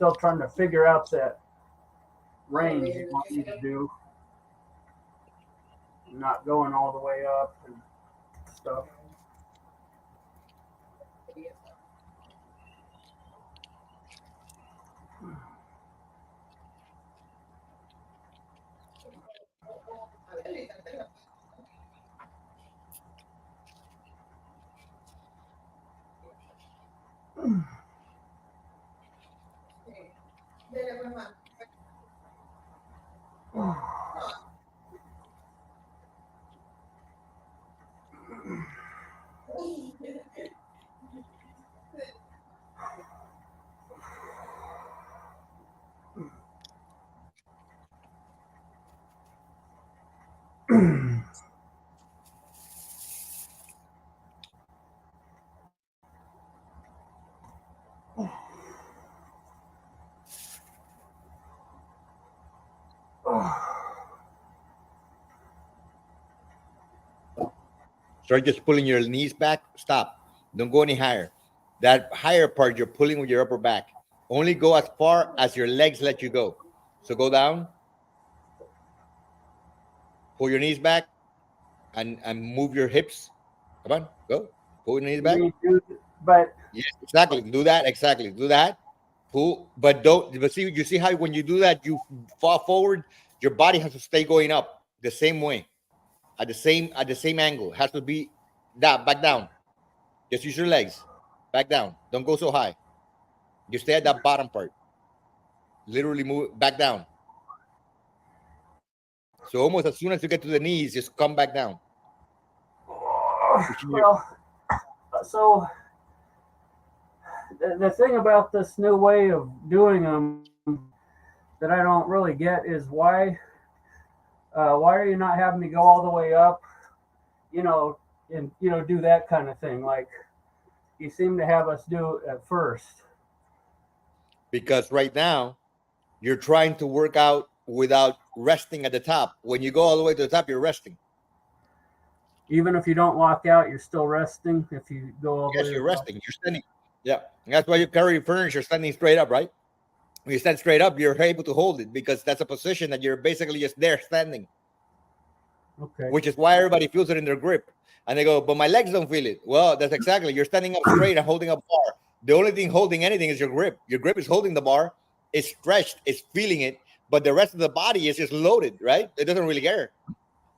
still trying to figure out that range you want me to do. Not going all the way up and stuff. Start just pulling your knees back. Stop. Don't go any higher. That higher part you're pulling with your upper back. Only go as far as your legs let you go. So go down. Pull your knees back and move your hips. Come on, go. Pull your knees back. But yes, exactly. Do that. Exactly. Do that. Pull, but don't. But see, you see how when you do that, you fall forward. Your body has to stay going up the same way, at the same angle. It has to be that back down. Just use your legs. Back down. Don't go so high. You stay at that bottom part. Literally move back down. So almost as soon as you get to the knees, just come back down. Well, so the thing about this new way of doing them that I don't really get is why are you not having me go all the way up, and do that kind of thing like you seem to have us do at first. Because right now you're trying to work out without resting at the top. When you go all the way to the top, you're resting. Even if you don't lock out, you're still resting. If you go all the way. Yes, you're resting. You're standing. Yeah, and that's why you carry your furniture standing straight up, right? When you stand straight up, you're able to hold it because that's a position that you're basically just there standing. Okay. Which is why everybody feels it in their grip. And they go, but my legs don't feel it. Well, that's exactly. You're standing up straight and holding a bar. The only thing holding anything is your grip. Your grip is holding the bar. It's stretched. It's feeling it. But the rest of the body is just loaded, right? It doesn't really care.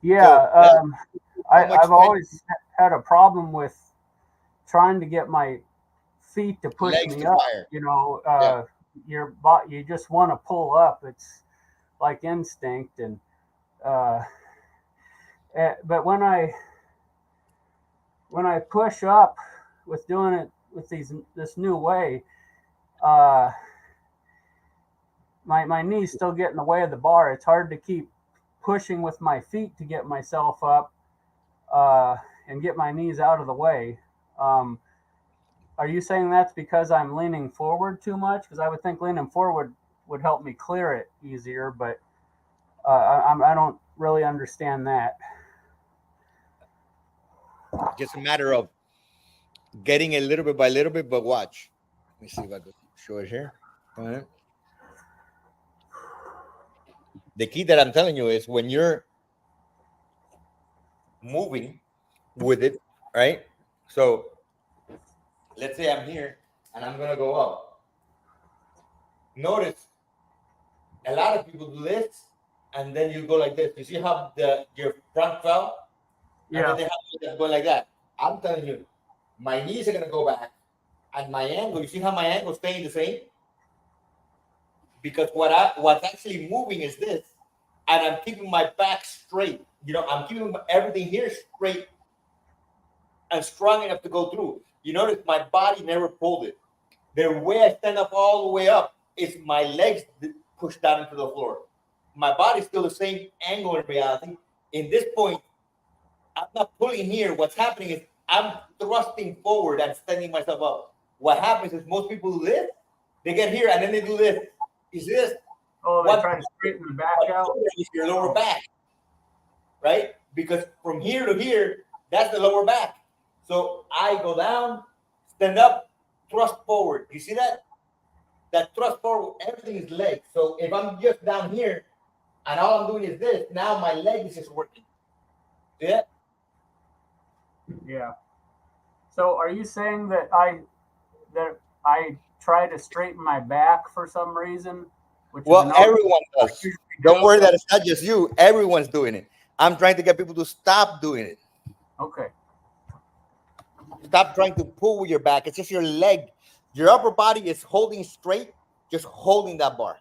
Yeah. So, I've always had a problem with trying to get my feet to push me up. Fire. Your body, you just want to pull up. It's like instinct, and but when I push up with doing it with this new way, my knees still get in the way of the bar. It's hard to keep pushing with my feet to get myself up and get my knees out of the way. Are you saying that's because I'm leaning forward too much? Because I would think leaning forward would help me clear it easier, but I don't really understand that. Just a matter of getting it little bit by little bit, but watch. Let me see if I can show it here. All right. The key that I'm telling you is when you're moving with it, right? So let's say I'm here and I'm going to go up. Notice a lot of people do this and then you go like this. You see how your front fell? Yeah. And then they have to go like that. I'm telling you, my knees are going to go back and my angle, you see how my angle is staying the same? Because what's actually moving is this, and I'm keeping my back straight. I'm keeping everything here straight and strong enough to go through. You notice my body never pulled it. The way I stand up all the way up is my legs pushed down into the floor. My body's still the same angle in reality. In this point, I'm not pulling here. What's happening is I'm thrusting forward and standing myself up. What happens is most people do this, they get here and then they do this. You see this? Oh, they try to straighten the back out. Is your lower back, right? Because from here to here, that's the lower back. So I go down, stand up, thrust forward. You see that? that thrust forward, everything is leg. So if I'm just down here and all I'm doing is this, now my leg is just working. See that? Yeah. So are you saying that I try to straighten my back for some reason, which is Well, an everyone I does. usually Don't do. worry that it's not just you. Everyone's doing it. I'm trying to get people to stop doing it. Okay. Stop trying to pull with your back. It's just your leg. Your upper body is holding straight, just holding that bar.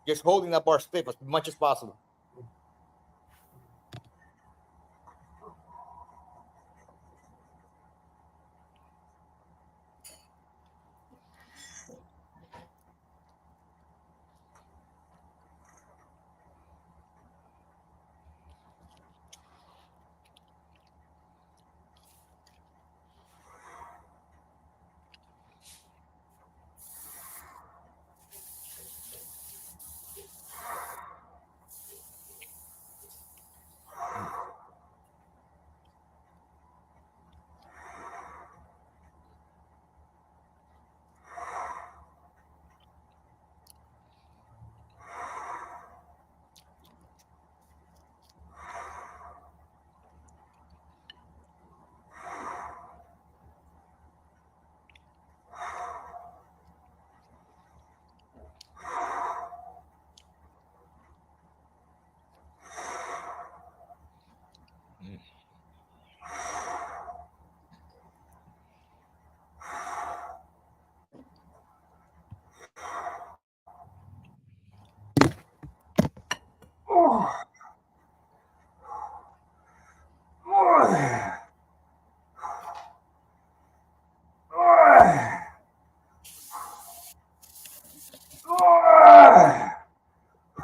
Just holding that bar stiff as much as possible.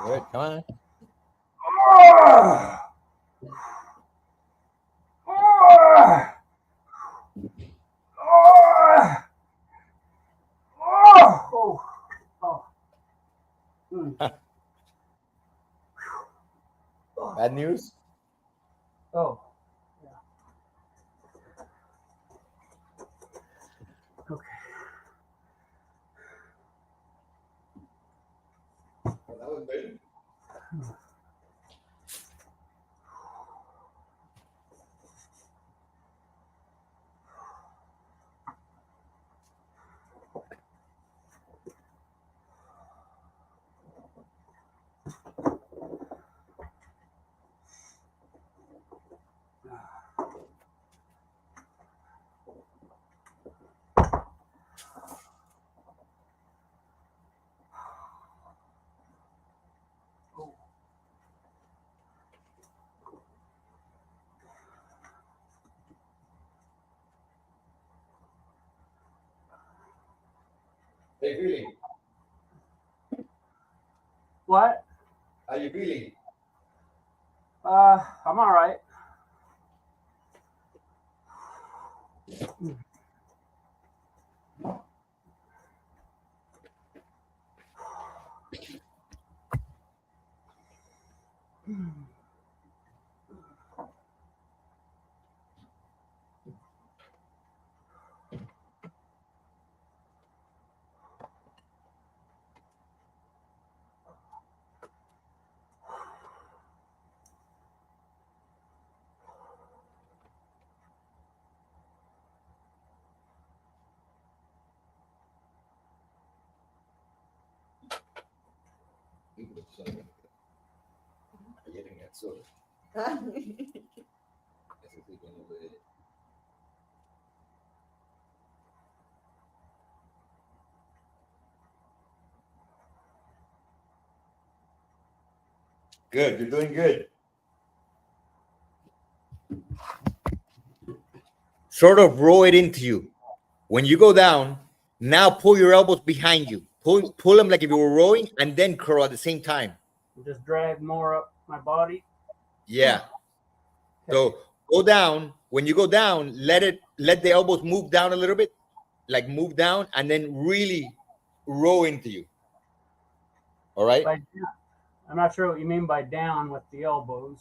Good, come on. Oh. Oh. Bad news? Oh. Yeah. Okay. Well, that was good. Hey, feeling? What? How you feeling? I'm all right. Good, you're doing good. Sort of roll it into you. When you go down, now pull your elbows behind you. Pull them like if you were rowing, and then curl at the same time. Just drag more up my body. Yeah. Okay. So go down. When you go down, let the elbows move down a little bit, like move down, and then really row into you. All right. I'm not sure what you mean by down with the elbows.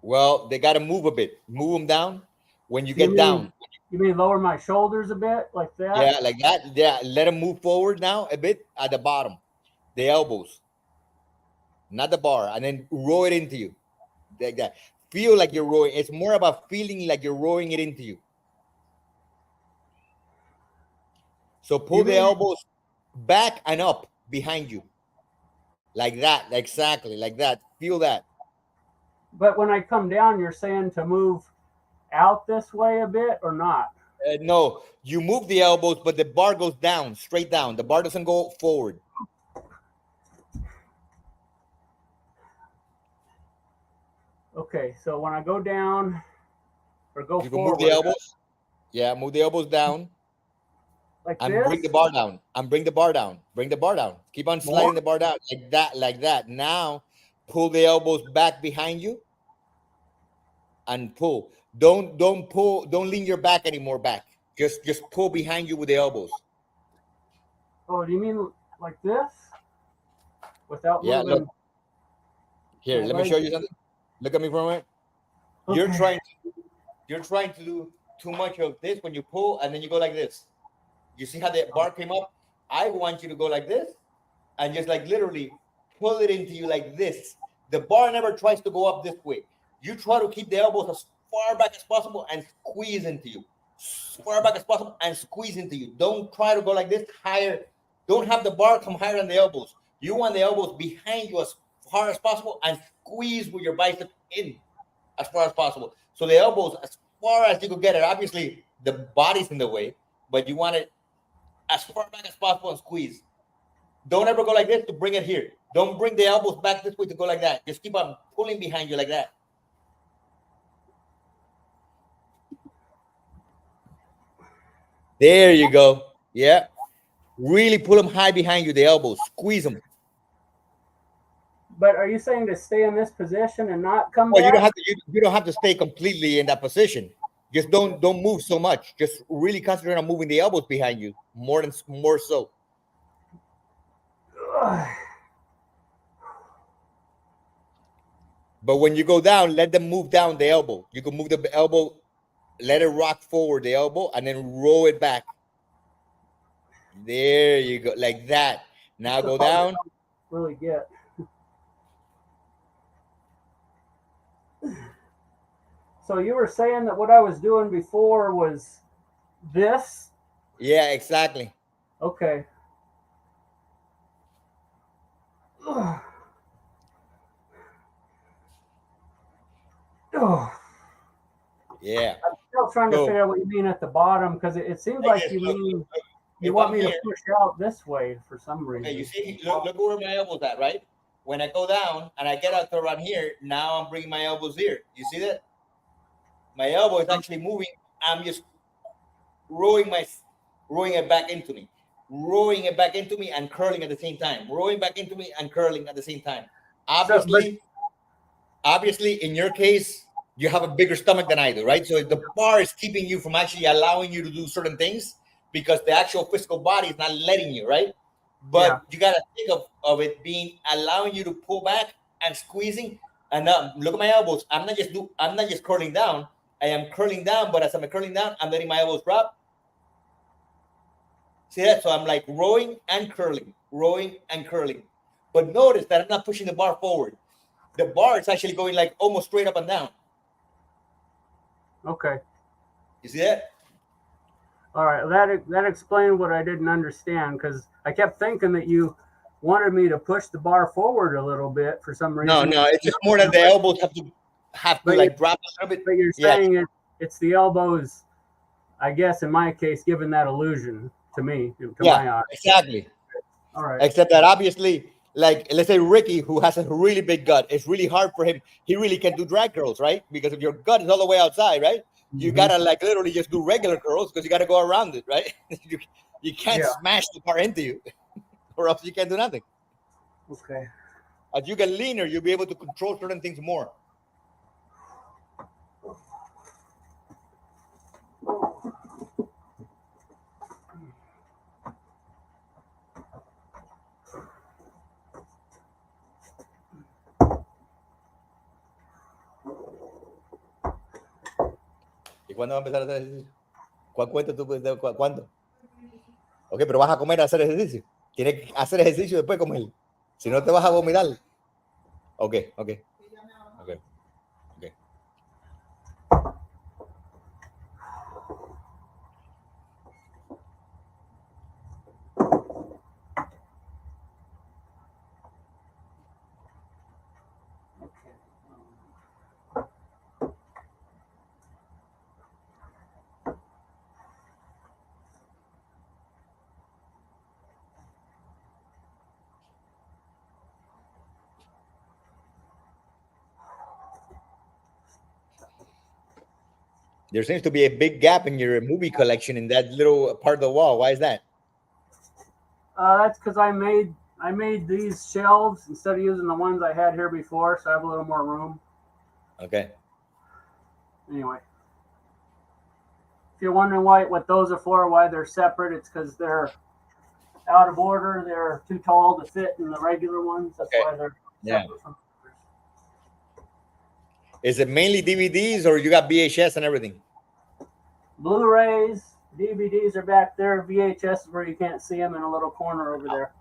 Well, they got to move a bit. Move them down. When you Do you get mean down. You mean lower my shoulders a bit like that? Yeah, like that. Yeah, let them move forward now a bit at the bottom, the elbows, not the bar, and then roll it into you. Like that. Feel like you're rowing. It's more about feeling like you're rowing it into you. So pull You the mean, elbows back and up behind you. Like that. Exactly. Like that. Feel that. but when I come down, you're saying to move out this way a bit or not? No, you move the elbows, but the bar goes down, straight down. The bar doesn't go forward. Okay, so when I go down or go You can move the forward elbows. Yeah, move the elbows down like and bring the this, bar down. And bring the bar down. Bring the bar down. Keep on more. sliding the bar down like that, like that. Now, pull the elbows back behind you and pull. Don't pull. Don't lean your back anymore. Back. Just pull behind you with the elbows. Oh, do you mean like this without Yeah. Look moving here. my Let me show legs? you something. Look at me for a moment. You're Okay. trying. You're trying to do too much of this when you pull, and then you go like this. You see how the bar came up? I want you to go like this and just like literally pull it into you like this. The bar never tries to go up this way. You try to keep the elbows as far back as possible and squeeze into you. As far back as possible and squeeze into you. Don't try to go like this higher. Don't have the bar come higher than the elbows. You want the elbows behind you as far as possible and squeeze with your bicep in as far as possible. So the elbows as far as you could get it. Obviously, the body's in the way, but you want it as far back as possible and squeeze. Don't ever go like this to bring it here. Don't bring the elbows back this way to go like that. Just keep on pulling behind you like that. There you go. Yeah. Really pull them high behind you, the elbows. Squeeze them. But are you saying to stay in this position and not come Well, you don't back? have to. You don't have to stay completely in that position. Just don't move so much. Just really concentrate on moving the elbows behind you more so. Ugh. But when you go down, let them move down the elbow. You can move the elbow, let it rock forward the elbow, and then roll it back. There you go, like that. That's Now the go part I down. don't really get. So you were saying that what I was doing before was this? Yeah, exactly. Okay. Ugh. Ugh. Yeah. Still trying to So figure out what you mean at the bottom because it seems like like this. you Look, mean you if want I'm me to here, push out this way for some okay, you reason. see, look where my elbows at, right? When I go down and I get out to around here, now I'm bringing my elbows here. You see that? My elbow is actually moving. I'm just rowing my rowing it back into me, rowing it back into me, and curling at the same time. Rowing back into me and curling at the same time. So, but Obviously, obviously, in your case, you have a bigger stomach than I do, right? So the bar is keeping you from actually allowing you to do certain things because the actual physical body is not letting you, right? yeah. But you gotta think of it being allowing you to pull back and squeezing. And now look at my elbows. I'm not just curling down. I am curling down, but as I'm curling down, I'm letting my elbows drop. See that? So I'm like rowing and curling, rowing and curling. But notice that I'm not pushing the bar forward. The bar is actually going like almost straight up and down. Okay. You see that? All right. That explained what I didn't understand because I kept thinking that you wanted me to push the bar forward a little bit for some No, reason. no, it's just more that the elbows have to But you like drop a little bit. but you're Yeah, saying it's the elbows. I guess in my case, giving that illusion to me, to yeah, my eyes. exactly. All right. Except that obviously, like let's say Ricky, who has a really big gut, it's really hard for him. He really can do drag curls, right? Because if your gut is all the way outside, right, you Mm-hmm. gotta like literally just do regular curls because you gotta go around it, right? you can't Yeah. smash the bar into you, or else you can't do nothing. Okay. As you get leaner, you'll be able to control certain things more. ¿Y cuándo va a empezar a hacer ejercicio? ¿Cuál cuento tú? ¿Cuánto? Ok, pero vas a comer a hacer ejercicio. Tienes que hacer ejercicio después de comer. Si no te vas a vomitar. Ok. There seems to be a big gap in your movie collection in that little part of the wall. Why is that? That's because I made these shelves instead of using the ones I had here before, so I have a little more room. Okay. Anyway, if you're wondering what those are for, why they're separate, it's because they're out of order. They're too tall to fit in the regular ones. That's why they're separate from others. Is it mainly DVDs or you got VHS and everything? Blu-rays, DVDs are back there. VHS is where you can't see them in a little corner over there.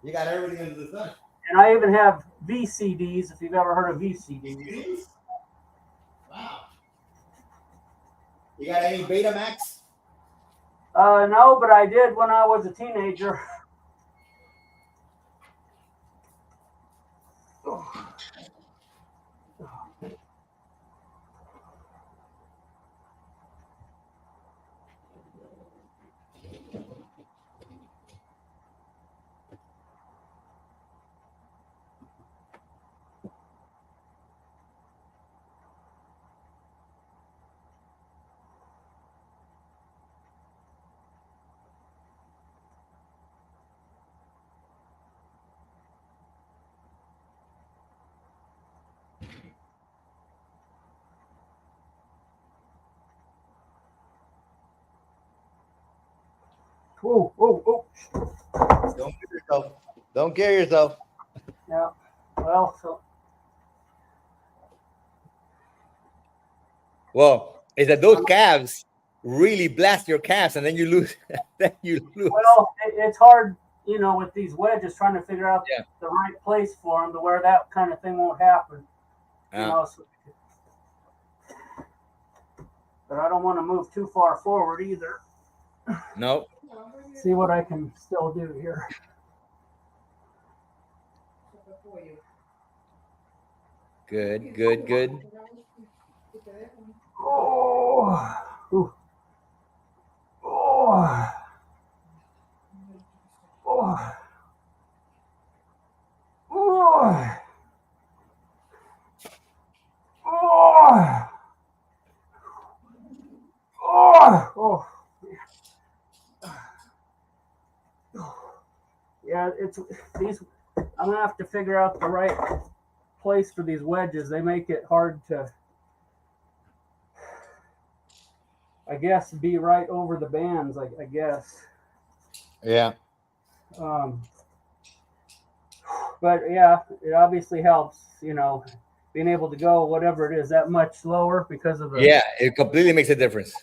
You got everything under the sun. And I even have VCDs, if you've ever heard of VCDs. Wow. You got any Betamax? No, but I did when I was a teenager. Oh. Don't kill yourself. Don't kill yourself. Yeah. Well, Well, is that those calves really blast your calves and then you lose? Then you lose. Well, it's hard, with these wedges, trying to figure out the right place for them to where that kind of thing won't happen. But I don't want to move too far forward either. No. See what I can still do here. Good. Oh. Ooh. Oh. Oh. Oh. Oh. Oh. Yeah, it's these. I'm gonna have to figure out the right place for these wedges. They make it hard to, I guess, be right over the bands. I guess. Yeah. But yeah, it obviously helps. Being able to go whatever it is that much lower because of the. Yeah, it completely makes a difference.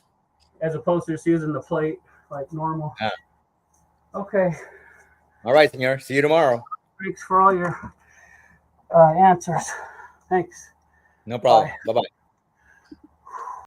As opposed to just using the plate like normal. Yeah. Okay. All right, senor. See you tomorrow. Thanks for all your answers. Thanks. No problem. Bye-bye.